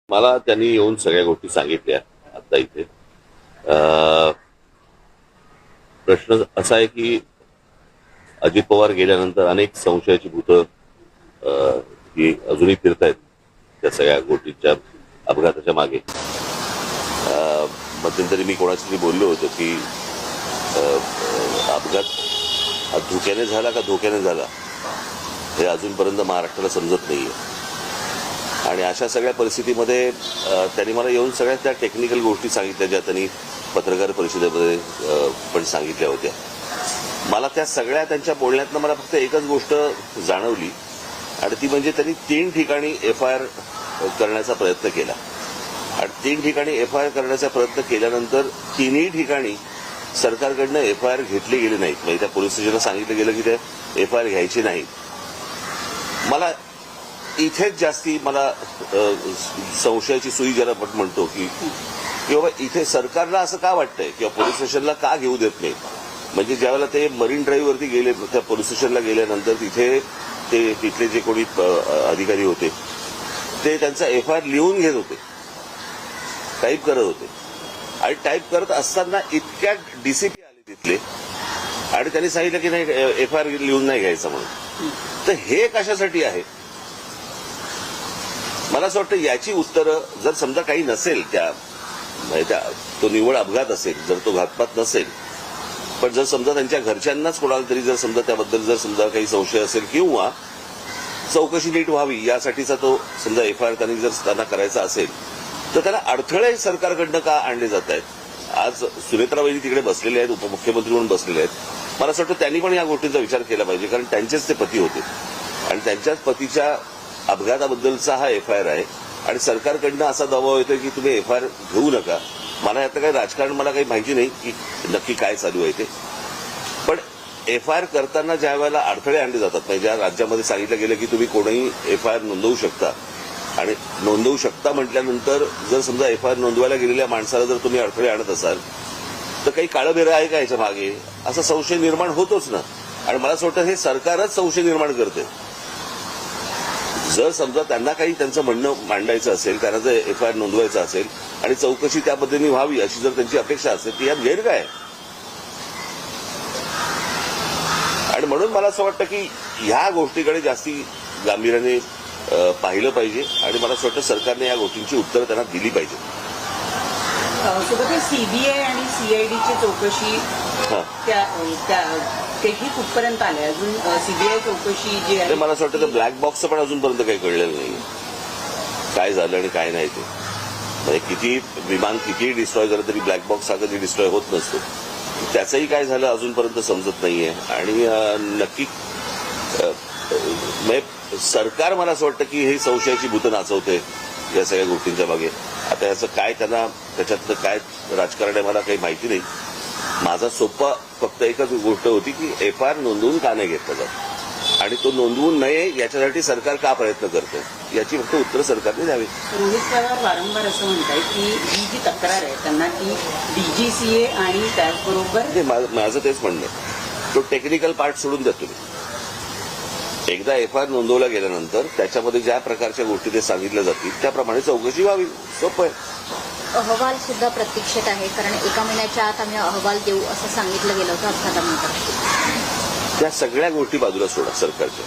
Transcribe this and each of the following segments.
मला त्यांनी येऊन सगळ्या गोष्टी सांगितल्या आता इथे. प्रश्न असा आहे की अजित पवार गेल्यानंतर अनेक संशयाची भूतं ही अजूनही फिरतायत त्या सगळ्या गोष्टींच्या अपघाताच्या मागे. मध्यंतरी मी कोणाशी तरी बोललो होतो की अपघात हा धोक्याने झाला का धोक्याने झाला हे अजूनपर्यंत महाराष्ट्राला समजत नाहीये. आणि अशा सगळ्या परिस्थितीमध्ये त्यांनी मला येऊन सगळ्या त्या टेक्निकल गोष्टी सांगितल्या ज्या त्यांनी पत्रकार परिषदेमध्ये पण सांगितल्या होत्या. मला त्या सगळ्या त्यांच्या बोलण्यातनं मला फक्त एकच गोष्ट जाणवली आणि ती म्हणजे त्यांनी 3 ठिकाणी FIR करण्याचा प्रयत्न केला आणि 3 ठिकाणी FIR करण्याचा प्रयत्न केल्यानंतर 3ही ठिकाणी सरकारकडनं FIR घेतले गेले नाहीत. म्हणजे त्या पोलीस स्टेशनला सांगितलं गेलं की ते FIR घ्यायची नाही. मला इथेच जास्ती मला संशयाची सुई ज्याला आपण म्हणतो की बाबा इथे सरकारला असं का वाटतंय किंवा पोलीस स्टेशनला का घेऊ देत नाही. म्हणजे ज्यावेळेला ते मरीन ड्राईव्हवरती गेले त्या पोलीस स्टेशनला गेल्यानंतर तिथे तिथले जे कोणी अधिकारी होते ते त्यांचा FIR लिहून घेत होते, टाईप करत होते आणि टाईप करत असताना इतक्या DCP आले तिथले आणि त्यांनी सांगितलं की नाही FIR लिहून नाही घ्यायचं म्हणून. तर हे कशासाठी आहे मला असं वाटतं याची उत्तरं जर समजा काही नसेल तो निव्वळ अपघात असेल, जर तो घातपात नसेल, पण जर समजा त्यांच्या घरच्यांनाच कोणाला तरी जर समजा त्याबद्दल जर समजा काही संशय असेल किंवा चौकशी नीट व्हावी यासाठीचा तो समजा FIR त्यांना करायचा असेल तर त्याला अडथळे सरकारकडनं का आणले जात आहेत. आज सुनेत्राबाई तिकडे बसलेले आहेत, उपमुख्यमंत्री म्हणून बसलेले आहेत. मला असं वाटतं त्यांनी पण या गोष्टींचा विचार केला पाहिजे कारण त्यांचेच ते पती होते आणि त्यांच्याच पतीच्या अपघाताबद्दलचा हा FIR आहे आणि सरकारकडनं असा दबाव येतोय की तुम्ही FIR घेऊ नका. मला यातलं काही राजकारण मला काही माहिती नाही की नक्की काय चालू आहे ते, पण FIR करताना ज्या वेळेला अडथळे आणले जातात म्हणजे ज्या राज्यामध्ये सांगितलं गेलं की तुम्ही कोणीही FIR नोंदवू शकता आणि नोंदवू शकता म्हटल्यानंतर जर समजा FIR नोंदवायला गेलेल्या माणसाला जर तुम्ही अडथळे आणत असाल तर काही काळबेरं आहे का याच्या मागे असा संशय निर्माण होतोच ना. आणि मला असं वाटतं हे सरकारच संशय निर्माण करते. जर समजा त्यांना काही त्यांचं म्हणणं मांडायचं असेल, त्यांना जर FIR नोंदवायचं असेल आणि चौकशी त्या पद्धतीने व्हावी अशी जर त्यांची अपेक्षा असेल ती यात गैर काय. आणि म्हणून मला असं वाटतं की ह्या गोष्टीकडे जास्ती गांभीर्याने पाहिलं पाहिजे आणि मला असं वाटतं सरकारने या गोष्टींची उत्तरं त्यांना दिली पाहिजे. सोबतच CBI आणि CIDची चौकशी तेही कुठपर्यंत आले अजून CBI चौकशी जी आहे मला असं वाटतं तर ब्लॅक बॉक्सचं पण अजूनपर्यंत काही कळलेलं नाही काय झालं आणि काय नाही ते. म्हणजे किती विमान कितीही डिस्ट्रॉय झालं तरी ब्लॅक बॉक्स हा कधी डिस्ट्रॉय होत नसतो. त्याचंही काय झालं अजूनपर्यंत समजत नाहीये आणि नक्की सरकार मला असं वाटतं की हे संशयाची भूतं नाचवते या सगळ्या गोष्टींच्या मागे. आता याचं काय त्यांना त्याच्यातलं काय राजकारण आहे मला काही माहिती नाही. माझा सोपा फक्त एकच गोष्ट होती की FIR नोंदवून का नाही घेतला जात आणि तो नोंदवून नये याच्यासाठी सरकार का प्रयत्न करतं याची फक्त उत्तर सरकारने द्यावी. रोहित पवार वारंवार असं म्हणतायत की ही जी तक्रार आहे त्यांना ती DGCA आणि त्याचबरोबर माझं तेच म्हणणं आहे तो टेक्निकल पार्ट सोडून द्या तुम्ही. एकदा FIR नोंदवला गेल्यानंतर त्याच्यामध्ये ज्या प्रकारच्या गोष्टी ते सांगितल्या जातील त्याप्रमाणे चौकशी व्हावी. सोपं आहे. अहवाल सुद्धा प्रतीक्षेत आहे कारण 1 महिन्याच्या आत आम्ही अहवाल देऊ असं सांगितलं गेलं होतं अपघातानंतर. त्या सगळ्या गोष्टी बाजूला सोडा सरकारच्या.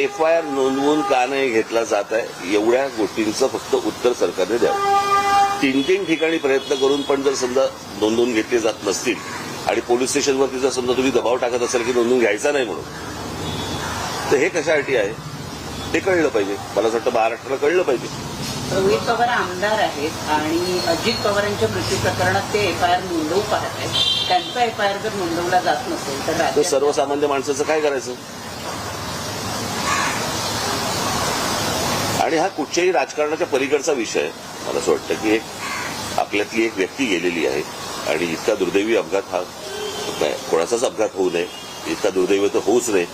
FIR नोंदवून का नाही घेतला जात आहे एवढ्या गोष्टींचं फक्त उत्तर सरकारने द्यावं. 3 ठिकाणी प्रयत्न करून पण जर समजा नोंदवून घेतले जात नसतील आणि पोलीस स्टेशनवरती जर समजा तुम्ही दबाव टाकत असाल की नोंदवून घ्यायचा नाही म्हणून तर हे कशासाठी आहे ते कळलं पाहिजे. मला असं वाटतं महाराष्ट्राला कळलं पाहिजे. रोहित पवार आमदार आहेत आणि अजित पवारांच्या मृत्यू प्रकरणात ते FIR नोंदवू पाहत आहेत. त्यांचा FIR जर नोंदवला जात नसेल तर सर्वसामान्य माणसाचं काय करायचं. आणि हा कुठच्याही राजकारणाच्या पलीकडचा विषय आहे. मला असं वाटतं की आपल्यातली एक व्यक्ती गेलेली आहे आणि इतका दुर्दैवी अपघात हा कोणाचाच अपघात होऊ नये, इतका दुर्दैवी तर होऊच नये.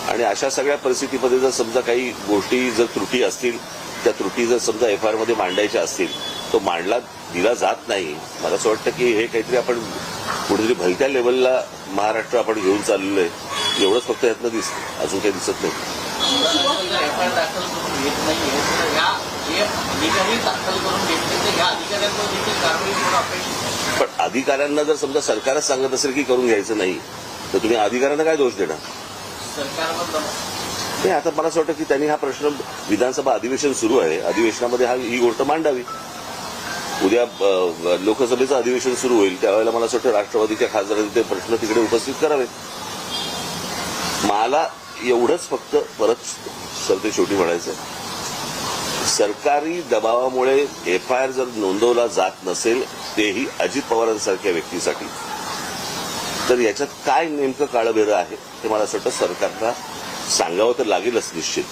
आणि अशा सगळ्या परिस्थितीमध्ये जर समजा काही गोष्टी जर त्रुटी असतील त्या त्रुटी जर समजा FIR मध्ये मांडायच्या असतील तो मांडला दिला जात नाही. मला असं वाटतं की हे काहीतरी आपण कुठेतरी भलत्या लेवलला महाराष्ट्र आपण घेऊन चाललेलो आहे एवढंच फक्त यातनं दिसतं, अजून काही दिसत नाही. हे अधिकारी दाखल करून घेतले तर ह्या अधिकाऱ्यांवर देखील कारवाई होणं अपेक्षित. पण अधिकाऱ्यांना जर समजा सरकारच सांगत असेल की करून घ्यायचं नाही तर तुम्ही अधिकाऱ्यांना काय दोष देणार? सरकारवर दबाव. नाही, आता मला असं वाटतं की त्यांनी हा प्रश्न विधानसभा अधिवेशन सुरू आहे, अधिवेशनामध्ये ही गोष्ट मांडावी. उद्या लोकसभेचं अधिवेशन सुरू होईल त्यावेळेला मला असं वाटतं राष्ट्रवादीच्या खासदारांनी ते प्रश्न तिकडे उपस्थित करावेत. मला एवढंच फक्त परत सरते शेवटी म्हणायचं, सरकारी दबावामुळे एफआयआर जर नोंदवला जात नसेल तेही अजित पवारांसारख्या व्यक्तीसाठी, तर याच्यात काय नेमकं काळबेरं आहे ते मला असं वाटतं सरकारला सांगावं तर लागेलच निश्चित.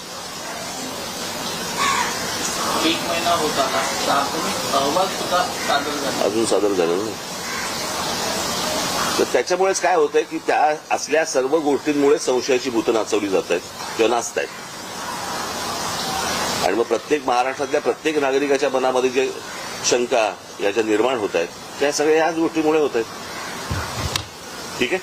1 महिना होत आला प्राथमिक अहवाल सुद्धा सादर झाला. अजून सादर झालं नाही. तर त्याच्यामुळेच काय होतंय की त्या असल्या सर्व गोष्टींमुळे संशयाची भूतं नाचवली जात आहेत किंवा नाचत आहेत. आणि मग प्रत्येक महाराष्ट्रातल्या प्रत्येक नागरिकाच्या मनामध्ये जे शंका या ज्या निर्माण होत आहेत त्या सगळ्या याच गोष्टीमुळे होत आहेत. ठीक आहे.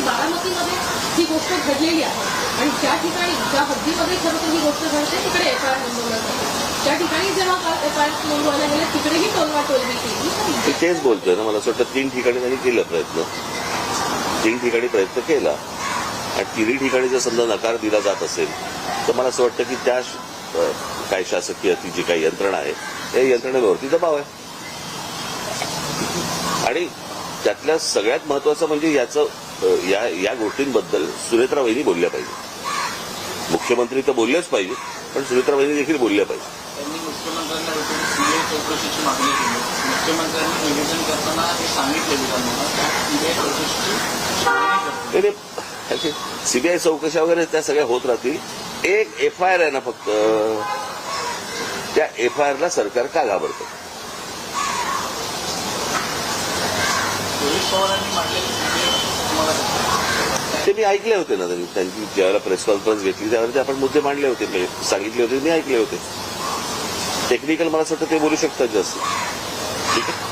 बारामतीमध्ये ही गोष्ट घडलेली आहे आणि ज्या ठिकाणी ज्या हद्दीमध्ये खरं तर ही गोष्ट घडते तिकडे एफआयआर नोंदवला जातो. त्या ठिकाणी जेव्हा एफआयआर नोंदवायला गेले तिकडेही टोलवाटोलवी केली. मी तेच बोलतोय ना, मला असं वाटतं 3 ठिकाणी त्यांनी केला प्रयत्न, 3 ठिकाणी प्रयत्न केला आणि 3 ठिकाणी जर समजा नकार दिला जात असेल तर मला असं वाटतं की त्या काही शासकीय ती जी काही यंत्रणा आहे त्या यंत्रणेवरती दबाव आहे. आणि त्यातल्या सगळ्यात महत्वाचं म्हणजे याचं या गोष्टींबद्दल सुनेत्रा वहिनी बोलल्या पाहिजे. मुख्यमंत्री तर बोललेच पाहिजे पण सुनेत्रा वहिनी देखील बोलल्या पाहिजे. त्यांनी मुख्यमंत्र्यांना भेटून सीबीआय चौकशीची मागणी केली. मुख्यमंत्र्यांनी निवेदन करताना हे सांगितले विधानभवनात सीबीआय चौकशीची मागणी करतो. सीबीआय चौकशा वगैरे त्या सगळ्या होत राहतील. एक एफआयआर आहे ना फक्त, त्या एफआयआरला सरकार का घाबरतं? रोहित पवारांनी मांडलेले मुद्दे तुम्हाला ते मी ऐकले होते ना, त्यांची ज्यावेळेला प्रेस कॉन्फरन्स घेतली त्यावेळेला ते आपण मुद्दे मांडले होते, मी सांगितले होते, मी ऐकले होते. टेक्निकल मला असं वाटतं ते बोलू शकतात जास्त. ठीक आहे.